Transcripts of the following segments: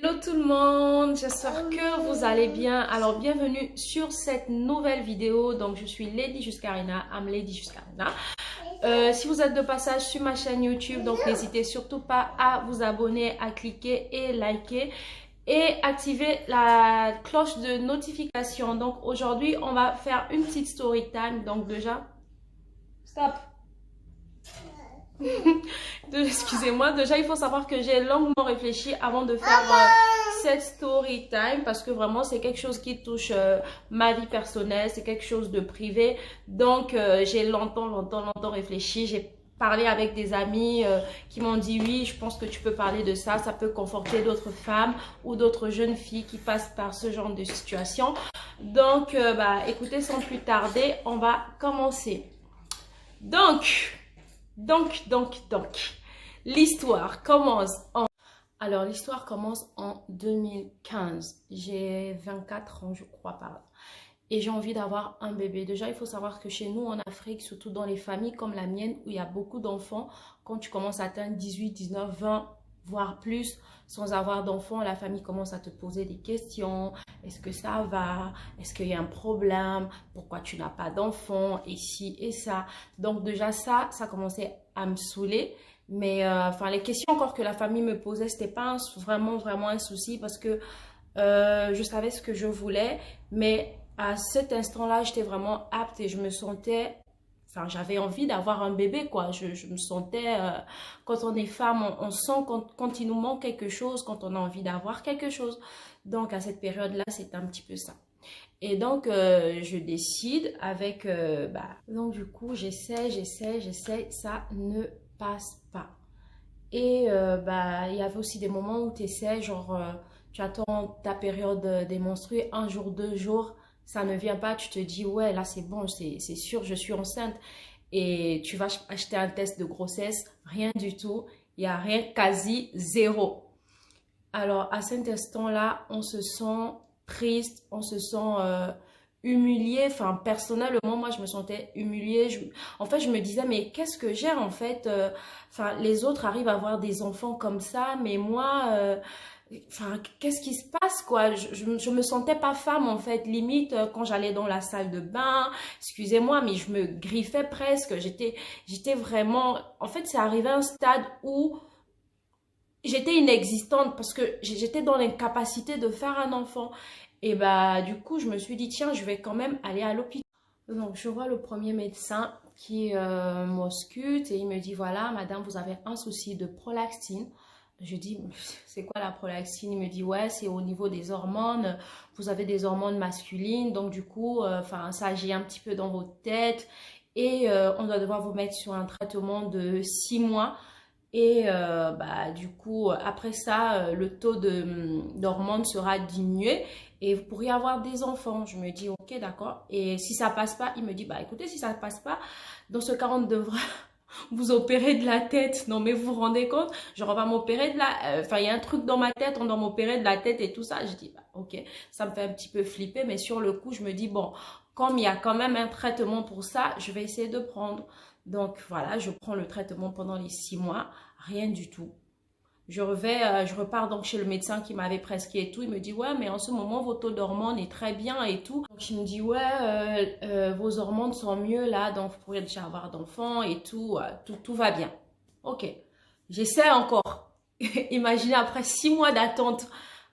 Hello tout le monde, j'espère que vous allez bien. Alors bienvenue sur cette nouvelle vidéo. Donc je suis Lady Juscarina, I'm Lady Juscarina. Si vous êtes de passage sur ma chaîne YouTube, donc n'hésitez surtout pas à vous abonner, à cliquer et liker et activer la cloche de notification. Donc aujourd'hui on va faire une petite story time. Donc déjà, stop. Excusez-moi, déjà il faut savoir que j'ai longuement réfléchi avant de faire cette story time parce que vraiment c'est quelque chose qui touche ma vie personnelle, c'est quelque chose de privé. Donc j'ai longtemps réfléchi, j'ai parlé avec des amis qui m'ont dit oui, je pense que tu peux parler de ça, ça peut conforter d'autres femmes ou d'autres jeunes filles qui passent par ce genre de situation. Donc écoutez, sans plus tarder, on va commencer. Donc, l'histoire commence en... Alors, l'histoire commence en 2015. J'ai 24 ans, je crois, par là. Et j'ai envie d'avoir un bébé. Déjà, il faut savoir que chez nous, en Afrique, surtout dans les familles comme la mienne, où il y a beaucoup d'enfants, quand tu commences à atteindre 18, 19, 20, voire plus, sans avoir d'enfants, la famille commence à te poser des questions. Est-ce que ça va? Est-ce qu'il y a un problème? Pourquoi tu n'as pas d'enfants? Et ci et ça. Donc déjà ça commençait à me saouler. Mais enfin les questions encore que la famille me posait, c'était pas vraiment un souci parce que je savais ce que je voulais. Mais à cet instant-là, j'étais vraiment apte et je me sentais... Enfin, j'avais envie d'avoir un bébé, quoi. Je me sentais... quand on est femme, on sent quand il nous manque quelque chose, quand on a envie d'avoir quelque chose. Donc, à cette période-là, c'est un petit peu ça. Et donc, je décide avec... donc, du coup, j'essaie, ça ne passe pas. Et il y avait aussi des moments où tu essaies, genre, tu attends ta période des menstrues, un jour, 2 jours, ça ne vient pas, tu te dis, ouais, là, c'est bon, c'est sûr, je suis enceinte. Et tu vas acheter un test de grossesse, rien du tout, il n'y a rien, quasi zéro. Alors, à cet instant-là, on se sent triste, on se sent humilié. Enfin, personnellement, moi, je me sentais humiliée. En fait, je me disais, mais qu'est-ce que j'ai en fait? Enfin, les autres arrivent à avoir des enfants comme ça, mais moi, enfin, qu'est-ce qui se passe, quoi? Je me sentais pas femme, en fait. Limite, quand j'allais dans la salle de bain, excusez-moi, mais je me griffais presque. J'étais vraiment... En fait, c'est arrivé à un stade où j'étais inexistante parce que j'étais dans l'incapacité de faire un enfant. Et du coup, je me suis dit, tiens, je vais quand même aller à l'hôpital. Donc, je vois le premier médecin qui m'ausculte et il me dit, voilà, madame, vous avez un souci de prolactine. Je dis, c'est quoi la prolactine? Il me dit, ouais, c'est au niveau des hormones. Vous avez des hormones masculines. Donc, du coup, ça agit un petit peu dans votre tête. Et on doit devoir vous mettre sur un traitement de 6 mois. Et du coup, après ça, le taux d'hormones sera diminué et vous pourriez avoir des enfants. Je me dis, ok, d'accord. Et si ça passe pas, il me dit, écoutez, si ça ne passe pas, dans ce cas, on devra vous opérer de la tête. Non, mais vous vous rendez compte? Genre, on va m'opérer de la... Enfin, il y a un truc dans ma tête, on doit m'opérer de la tête et tout ça. Je dis, ok, ça me fait un petit peu flipper, mais sur le coup, je me dis, bon, comme il y a quand même un traitement pour ça, je vais essayer de prendre. Donc voilà, je prends le traitement pendant les 6 mois, rien du tout. Je repars donc chez le médecin qui m'avait prescrit et tout. Il me dit, ouais, mais en ce moment, votre taux d'hormones est très bien et tout. Donc, il me dit, ouais, vos hormones sont mieux là, donc vous pourriez déjà avoir d'enfants et tout, tout va bien. Ok, j'essaie encore. Imaginez, après 6 mois d'attente,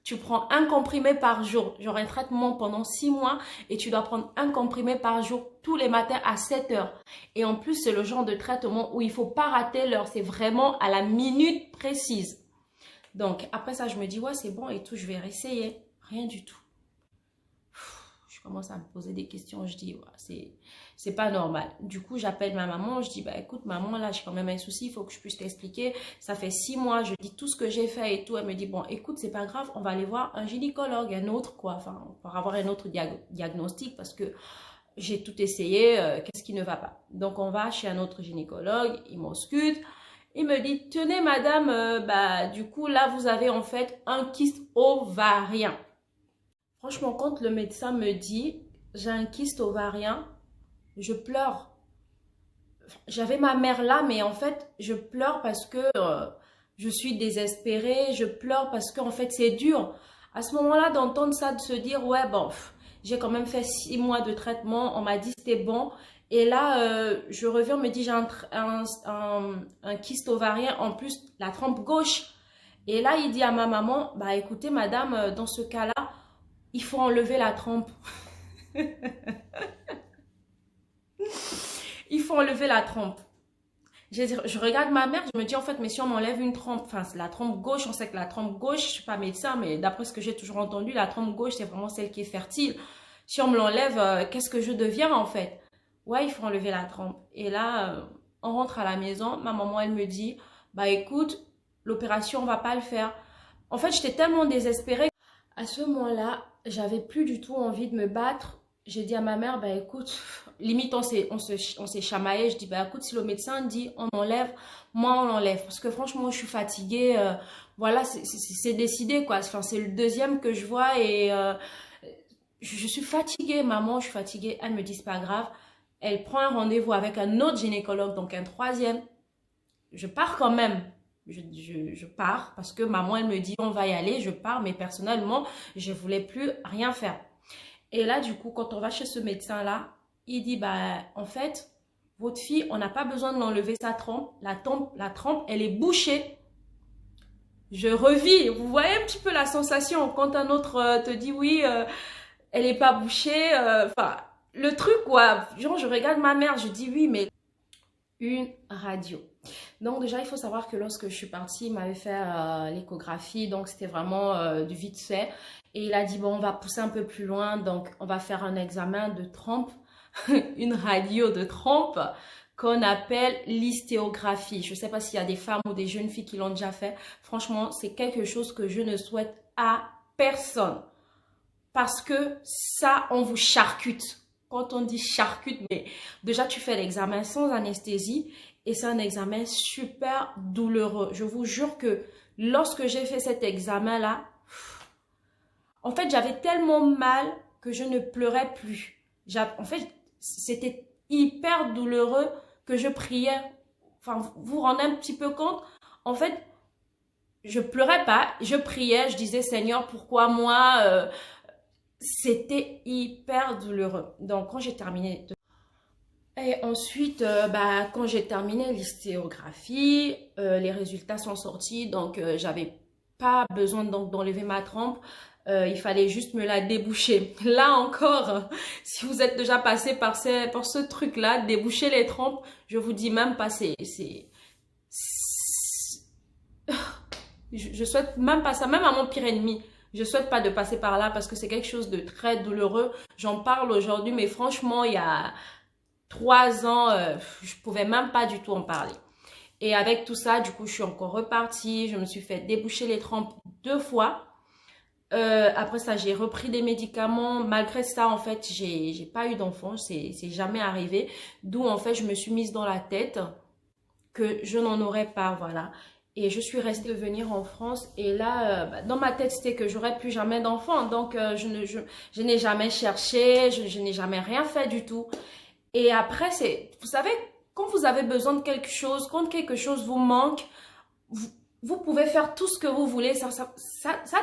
tu prends un comprimé par jour. J'aurai un traitement pendant 6 mois et tu dois prendre un comprimé par jour tous les matins à 7 heures. Et en plus, c'est le genre de traitement où il ne faut pas rater l'heure. C'est vraiment à la minute précise. Donc, après ça, je me dis, ouais, c'est bon et tout, je vais réessayer. Rien du tout. Je commence à me poser des questions. Je dis, ouais, c'est pas normal. Du coup, j'appelle ma maman. Je dis, écoute, maman, là, j'ai quand même un souci. Il faut que je puisse t'expliquer. Ça fait 6 mois. Je dis tout ce que j'ai fait et tout. Elle me dit, bon, écoute, c'est pas grave. On va aller voir un gynécologue, un autre, quoi. Enfin, pour avoir un autre diagnostic parce que j'ai tout essayé. Qu'est-ce qui ne va pas? Donc, on va chez un autre gynécologue. Il m'ausculte. Il me dit, tenez, madame, du coup, là, vous avez en fait un kyste ovarien. Franchement, quand le médecin me dit j'ai un kyste ovarien, je pleure. J'avais ma mère là, mais en fait, je pleure parce que je suis désespérée, je pleure parce qu'en fait, c'est dur. À ce moment-là, d'entendre ça, de se dire, ouais, bon, j'ai quand même fait 6 mois de traitement, on m'a dit c'était bon. Et là, je reviens, on me dit, j'ai un kyste ovarien, en plus, la trompe gauche. Et là, il dit à ma maman, bah écoutez, madame, dans ce cas-là, il faut enlever la trompe. Il faut enlever la trompe. Je regarde ma mère, je me dis en fait, mais si on m'enlève une trompe, enfin la trompe gauche, on sait que la trompe gauche, je suis pas médecin, mais d'après ce que j'ai toujours entendu, la trompe gauche, c'est vraiment celle qui est fertile. Si on me l'enlève, qu'est-ce que je deviens en fait? Ouais, il faut enlever la trompe. Et là, on rentre à la maison, ma maman, elle me dit, bah écoute, l'opération, on va pas le faire. En fait, j'étais tellement désespérée. À ce moment-là, j'avais plus du tout envie de me battre. J'ai dit à ma mère, bah écoute, limite on s'est chamaillé. Je dis, bah écoute, si le médecin dit on enlève, moi on l'enlève. Parce que franchement, je suis fatiguée. Voilà, c'est décidé quoi. Enfin, c'est le deuxième que je vois et je suis fatiguée, maman, je suis fatiguée. Elle me dit, c'est pas grave. Elle prend un rendez-vous avec un autre gynécologue, donc un troisième. Je pars quand même. Je pars parce que maman, elle me dit, on va y aller. Je pars, mais personnellement, je voulais plus rien faire. Et là, du coup, quand on va chez ce médecin-là, il dit, bah, en fait, votre fille, on n'a pas besoin de l'enlever sa trompe. La trompe, elle est bouchée. Je revis. Vous voyez un petit peu la sensation quand un autre te dit, oui, elle n'est pas bouchée. Enfin, le truc, quoi. Genre, je regarde ma mère, je dis, oui, mais une radio. Donc déjà, il faut savoir que lorsque je suis partie, il m'avait fait l'échographie, donc c'était vraiment du vite fait. Et il a dit, bon, on va pousser un peu plus loin, donc on va faire un examen de trompe, une radio de trompe qu'on appelle l'hystéographie. Je ne sais pas s'il y a des femmes ou des jeunes filles qui l'ont déjà fait. Franchement, c'est quelque chose que je ne souhaite à personne. Parce que ça, on vous charcute. Quand on dit charcute, mais déjà tu fais l'examen sans anesthésie et c'est un examen super douloureux. Je vous jure que lorsque j'ai fait cet examen-là, en fait, j'avais tellement mal que je ne pleurais plus. En fait, c'était hyper douloureux que je priais. Enfin, vous vous rendez un petit peu compte? En fait, je pleurais pas, je priais, je disais, Seigneur, pourquoi moi c'était hyper douloureux. Donc, quand j'ai terminé... Et ensuite, bah, quand j'ai terminé l'hystéographie, les résultats sont sortis. Donc, j'avais pas besoin d'enlever ma trompe. Il fallait juste me la déboucher. Là encore, si vous êtes déjà passé par ce truc-là, déboucher les trompes, je vous dis même pas, je souhaite même pas ça, même à mon pire ennemi. Je souhaite pas de passer par là parce que c'est quelque chose de très douloureux. J'en parle aujourd'hui, mais franchement, il y a 3 ans, je pouvais même pas du tout en parler. Et avec tout ça, du coup, je suis encore repartie. Je me suis fait déboucher les trompes 2 fois. Après ça, j'ai repris des médicaments. Malgré ça, en fait, j'ai pas eu d'enfant. C'est jamais arrivé. D'où, en fait, je me suis mise dans la tête que je n'en aurais pas, voilà. Et je suis restée venir en France. Et là, dans ma tête, c'était que j'aurais plus jamais d'enfant. Donc, je n'ai jamais cherché. Je n'ai jamais rien fait du tout. Et après, vous savez, quand vous avez besoin de quelque chose, quand quelque chose vous manque, vous pouvez faire tout ce que vous voulez. Ça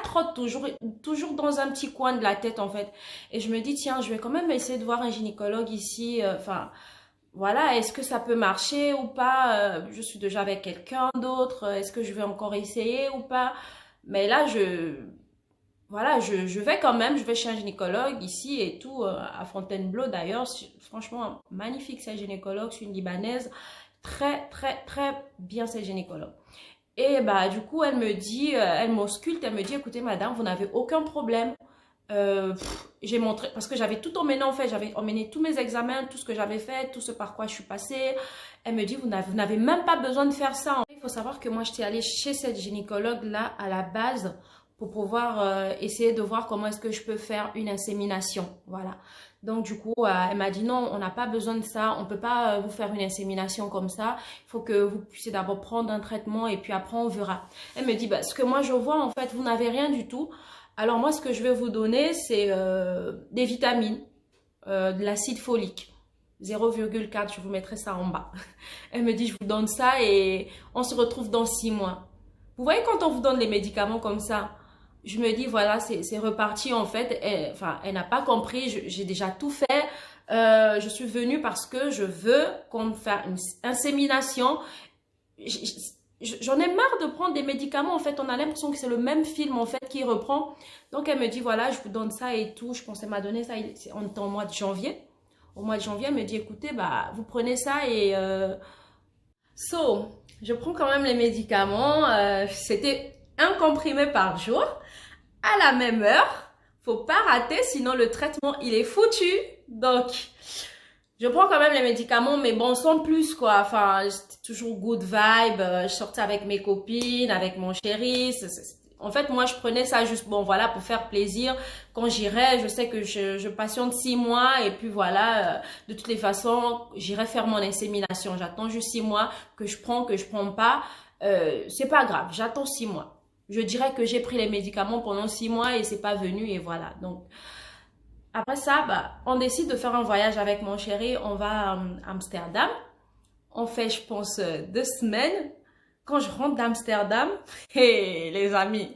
trotte toujours dans un petit coin de la tête, en fait. Et je me dis, tiens, je vais quand même essayer de voir un gynécologue ici. Enfin, voilà, est-ce que ça peut marcher ou pas? Je suis déjà avec quelqu'un d'autre. Est-ce que je vais encore essayer ou pas? Mais là, voilà, je vais quand même, je vais chez un gynécologue ici et tout, à Fontainebleau d'ailleurs. Franchement, magnifique cette gynécologue, c'est une Libanaise. Très, très, très bien cette gynécologue. Et bah du coup, elle me dit, elle m'ausculte, elle me dit, écoutez madame, vous n'avez aucun problème. J'ai montré, parce que j'avais tout emmené en fait, j'avais emmené tous mes examens, tout ce que j'avais fait, tout ce par quoi je suis passée. Elle me dit, vous n'avez même pas besoin de faire ça. Il faut savoir que moi, j'étais allée chez cette gynécologue-là à la base pour pouvoir essayer de voir comment est-ce que je peux faire une insémination. Voilà. Donc, du coup, elle m'a dit non, on n'a pas besoin de ça. On ne peut pas vous faire une insémination comme ça. Il faut que vous puissiez d'abord prendre un traitement et puis après, on verra. Elle me dit, bah, ce que moi, je vois, en fait, vous n'avez rien du tout. Alors, moi, ce que je vais vous donner, c'est des vitamines, de l'acide folique. 0,4, je vous mettrai ça en bas. Elle me dit, je vous donne ça et on se retrouve dans 6 mois. Vous voyez, quand on vous donne les médicaments comme ça, je me dis, voilà, c'est reparti en fait. Elle n'a pas compris, j'ai déjà tout fait. Je suis venue parce que je veux qu'on me fasse une insémination. J'en ai marre de prendre des médicaments. En fait, on a l'impression que c'est le même film en fait qui reprend. Donc, elle me dit, voilà, je vous donne ça et tout. Je pensais m'a donné ça, on était au mois de janvier. Au mois de janvier, elle me dit, écoutez, bah, vous prenez ça et... je prends quand même les médicaments. C'était un comprimé par jour, à la même heure. Faut pas rater, sinon le traitement, il est foutu. Donc, je prends quand même les médicaments, mais bon, sans plus, quoi. Enfin, c'était toujours good vibe. Je sortais avec mes copines, avec mon chéri. En fait, moi, je prenais ça juste, bon, voilà, pour faire plaisir. Quand j'irai, je sais que je patiente 6 mois et puis voilà, de toutes les façons, j'irai faire mon insémination. J'attends juste 6 mois que je prends pas. C'est pas grave, j'attends 6 mois. Je dirais que j'ai pris les médicaments pendant 6 mois et c'est pas venu et voilà. Donc, après ça, bah, on décide de faire un voyage avec mon chéri. On va à Amsterdam. On fait, je pense, 2 semaines. Quand je rentre d'Amsterdam, hey, les amis,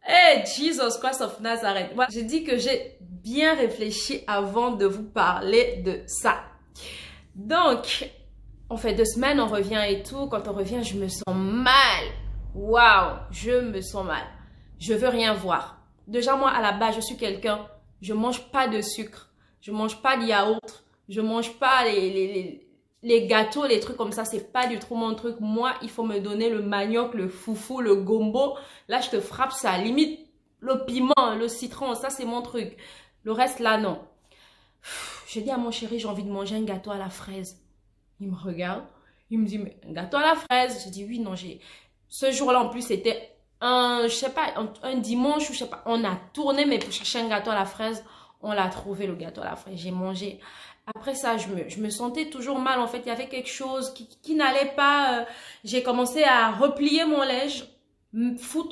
hey, Jesus Christ of Nazareth. Moi, j'ai dit que j'ai bien réfléchi avant de vous parler de ça. Donc, on fait 2 semaines, on revient et tout. Quand on revient, je me sens mal. Waouh, je me sens mal. Je veux rien voir. Déjà, moi, à la base, je suis quelqu'un, je mange pas de sucre, je mange pas de yaourt, je mange pas les gâteaux, les trucs comme ça, c'est pas du tout mon truc. Moi, il faut me donner le manioc, le foufou, le gombo. Là, je te frappe ça. Limite, le piment, le citron, ça, c'est mon truc. Le reste, là, non. Je dis à mon chéri, j'ai envie de manger un gâteau à la fraise. Il me regarde, il me dit, mais un gâteau à la fraise? Je dis, oui, non, ce jour-là, en plus, c'était je sais pas, un dimanche, ou je sais pas, on a tourné, mais pour chercher un gâteau à la fraise, on l'a trouvé, le gâteau à la fraise. J'ai mangé. Après ça, je me sentais toujours mal. En fait, il y avait quelque chose qui n'allait pas. J'ai commencé à replier mon linge,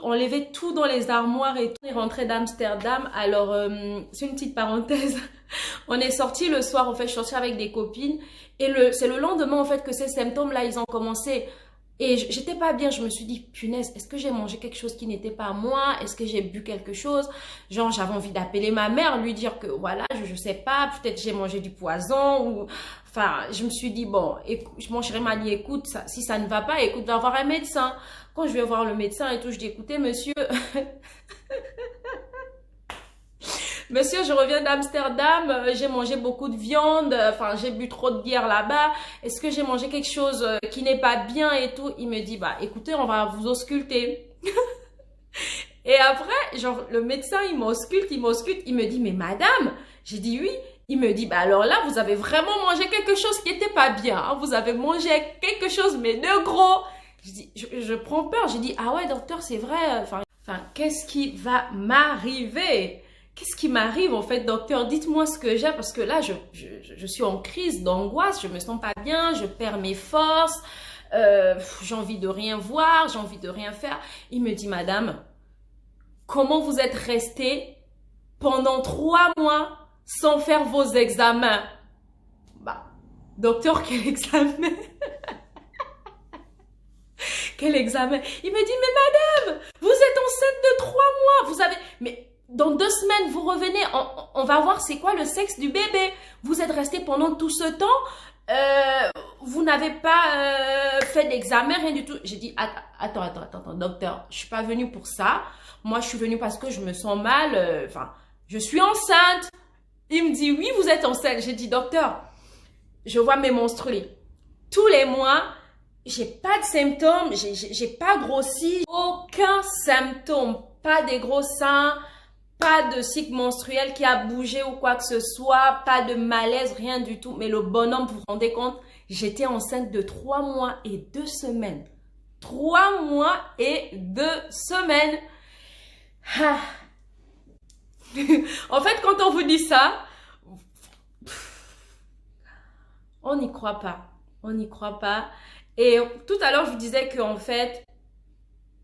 enlever tout dans les armoires et tout. On est rentré d'Amsterdam. Alors, c'est une petite parenthèse. On est sorti le soir, en fait, je suis sortie avec des copines. Et c'est le lendemain, en fait, que ces symptômes-là, ils ont commencé. Et j'étais pas bien, je me suis dit, punaise, est-ce que j'ai mangé quelque chose qui n'était pas moi? Est-ce que j'ai bu quelque chose? Genre, j'avais envie d'appeler ma mère, lui dire que, voilà, je sais pas, peut-être j'ai mangé du poison ou... Enfin, je me suis dit, bon, écoute, mon chéri m'a dit, écoute, si ça ne va pas, écoute, va voir un médecin. Quand je vais voir le médecin et tout, je dis, écoutez, monsieur... Monsieur, je reviens d'Amsterdam, j'ai mangé beaucoup de viande, enfin j'ai bu trop de bière là-bas. Est-ce que j'ai mangé quelque chose qui n'est pas bien et tout? Il me dit, bah écoutez, on va vous ausculter. Et après, genre le médecin, il m'ausculte, il me dit, mais madame, j'ai dit oui. Il me dit, bah alors là, vous avez vraiment mangé quelque chose qui n'était pas bien. Hein. Vous avez mangé quelque chose, mais de gros. Je dis, je prends peur. J'ai dit, ah ouais, docteur, c'est vrai. Enfin, qu'est-ce qui va m'arriver? Qu'est-ce qui m'arrive en fait, docteur? Dites-moi ce que j'ai parce que là, je suis en crise d'angoisse, je me sens pas bien, je perds mes forces, j'ai envie de rien voir, j'ai envie de rien faire. Il me dit, madame, comment vous êtes restée pendant 3 mois sans faire vos examens? Bah, docteur, quel examen? Quel examen? Il me dit, mais madame, vous êtes enceinte de 3 mois, vous avez... Mais dans 2 semaines, vous revenez, on va voir c'est quoi le sexe du bébé. Vous êtes resté pendant tout ce temps, vous n'avez pas fait d'examen, rien du tout. J'ai dit, attends, docteur, je suis pas venue pour ça. Moi, je suis venue parce que je me sens mal, enfin, je suis enceinte. Il me dit, oui, vous êtes enceinte. J'ai dit, docteur, je vois mes menstrues. Tous les mois, j'ai pas de symptômes, j'ai pas grossi, aucun symptôme, pas des gros seins, pas de cycle menstruel qui a bougé ou quoi que ce soit, pas de malaise, rien du tout. Mais le bonhomme, vous vous rendez compte, j'étais enceinte de 3 mois et 2 semaines. 3 mois et 2 semaines. Ah. En fait, quand on vous dit ça, on n'y croit pas. On n'y croit pas. Et tout à l'heure, je vous disais qu'en fait,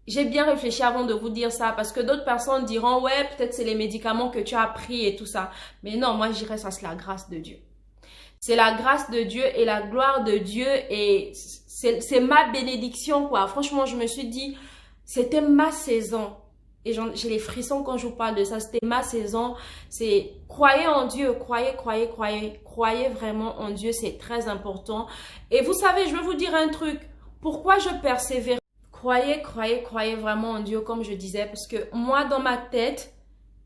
j'ai bien réfléchi avant de vous dire ça parce que d'autres personnes diront, ouais, peut-être c'est les médicaments que tu as pris et tout ça. Mais non, moi, je dirais ça, c'est la grâce de Dieu. C'est la grâce de Dieu et la gloire de Dieu et c'est ma bénédiction, quoi. Franchement, je me suis dit, c'était ma saison. Et j'ai les frissons quand je vous parle de ça. C'était ma saison. C'est croyez en Dieu, croyez vraiment en Dieu. C'est très important. Et vous savez, je vais vous dire un truc. Pourquoi je persévère? Croyez vraiment en Dieu, comme je disais. Parce que moi, dans ma tête,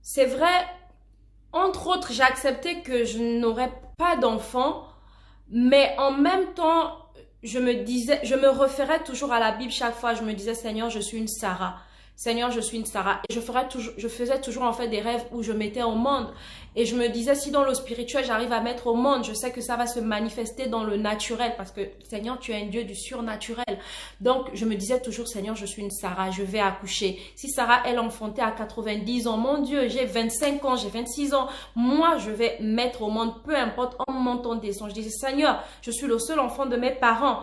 c'est vrai, entre autres, j'ai accepté que je n'aurais pas d'enfant. Mais en même temps, je me référais toujours à la Bible chaque fois. Je me disais, Seigneur, je suis une Sarah. Seigneur, je suis une Sarah. Et je faisais toujours en fait des rêves où je mettais au monde. Et je me disais, si dans le spirituel, j'arrive à mettre au monde, je sais que ça va se manifester dans le naturel. Parce que Seigneur, tu es un Dieu du surnaturel. Donc, je me disais toujours, Seigneur, je suis une Sarah, je vais accoucher. Si Sarah, elle enfantait à 90 ans, mon Dieu, j'ai 25 ans, j'ai 26 ans. Moi, je vais mettre au monde, peu importe, en montant des sons. Je disais, Seigneur, je suis le seul enfant de mes parents.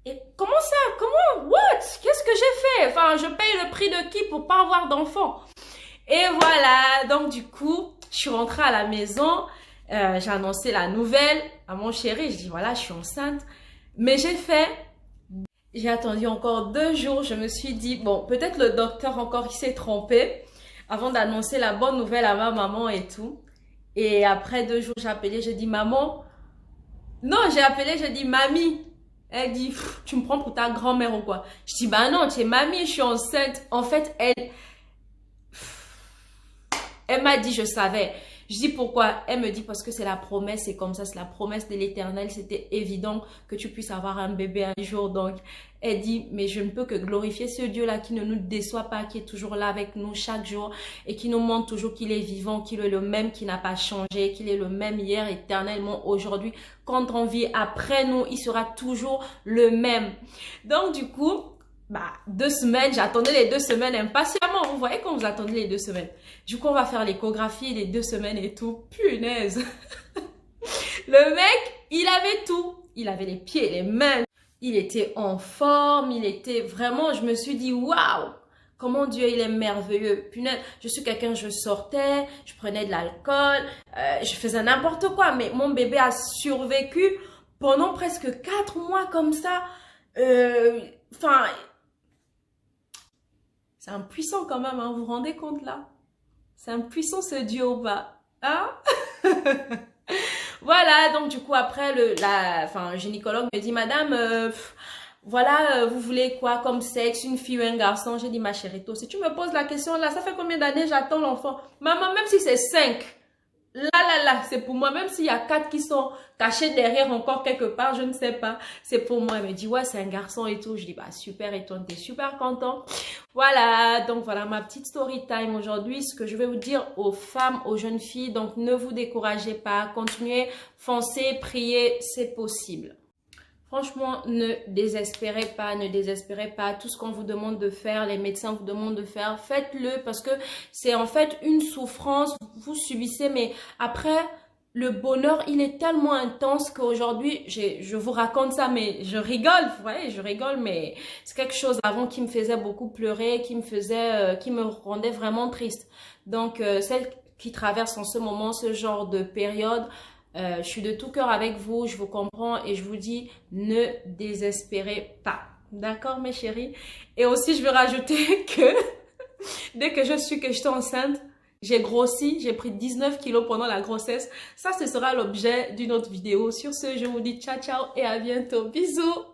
Et comment ça? Comment? What? Qu'est-ce que j'ai fait? Enfin, je paye le prix de qui pour pas avoir d'enfant? Et voilà, donc du coup, je suis rentrée à la maison, j'ai annoncé la nouvelle à mon chéri, je dis voilà, je suis enceinte. Mais j'ai attendu encore 2 jours, je me suis dit, bon, peut-être le docteur encore il s'est trompé avant d'annoncer la bonne nouvelle à ma maman et tout. Et après 2 jours, j'ai appelé, j'ai dit maman. Non, j'ai appelé, j'ai dit mamie. Elle dit, tu me prends pour ta grand-mère ou quoi? Je dis, bah non, tu es mamie, je suis enceinte. En fait, elle m'a dit, je savais. Je dis pourquoi? Elle me dit parce que c'est la promesse, c'est comme ça, c'est la promesse de l'Éternel. C'était évident que tu puisses avoir un bébé un jour. Donc, elle dit, mais je ne peux que glorifier ce Dieu-là qui ne nous déçoit pas, qui est toujours là avec nous chaque jour et qui nous montre toujours qu'il est vivant, qu'il est le même, qui n'a pas changé, qu'il est le même hier, éternellement, aujourd'hui. Quand on vit après nous, il sera toujours le même. Donc, du coup, 2 semaines, j'attendais les 2 semaines impatiemment. Vous voyez quand vous attendez les 2 semaines. Du coup, on va faire l'échographie les 2 semaines et tout. Punaise. Le mec, il avait tout. Il avait les pieds, les mains. Il était en forme. Il était vraiment, je me suis dit, waouh, comment Dieu, il est merveilleux. Punaise, je suis quelqu'un, je sortais, je prenais de l'alcool, je faisais n'importe quoi. Mais mon bébé a survécu pendant presque 4 mois comme ça. Enfin... C'est un puissant quand même, hein, vous vous rendez compte là? C'est un puissant ce Dieu au bas. Hein? Voilà, donc du coup après, le gynécologue me dit, madame, voilà, vous voulez quoi comme sexe, une fille ou un garçon? J'ai dit, ma chérie, si tu me poses la question là, ça fait combien d'années j'attends l'enfant? Maman, même si c'est 5, là, c'est pour moi. Même s'il y a 4 qui sont cachés derrière encore quelque part, je ne sais pas. C'est pour moi. Elle me dit, ouais, c'est un garçon et tout. Je dis, bah, super, et toi, t'es super content. Voilà, donc voilà ma petite story time aujourd'hui. Ce que je vais vous dire aux femmes, aux jeunes filles. Donc, ne vous découragez pas. Continuez, foncez, priez, c'est possible. Franchement, ne désespérez pas. Tout ce qu'on vous demande de faire, les médecins vous demandent de faire, faites-le parce que c'est en fait une souffrance, vous subissez, mais après, le bonheur, il est tellement intense qu'aujourd'hui, je vous raconte ça, mais je rigole, vous voyez, je rigole, mais c'est quelque chose avant qui me faisait beaucoup pleurer, qui me rendait vraiment triste. Donc, celles qui traversent en ce moment ce genre de période, je suis de tout cœur avec vous, je vous comprends et je vous dis ne désespérez pas. D'accord mes chéris? Et aussi je veux rajouter que dès que j'étais enceinte, j'ai grossi, j'ai pris 19 kilos pendant la grossesse. Ça, ce sera l'objet d'une autre vidéo. Sur ce, je vous dis ciao ciao et à bientôt. Bisous!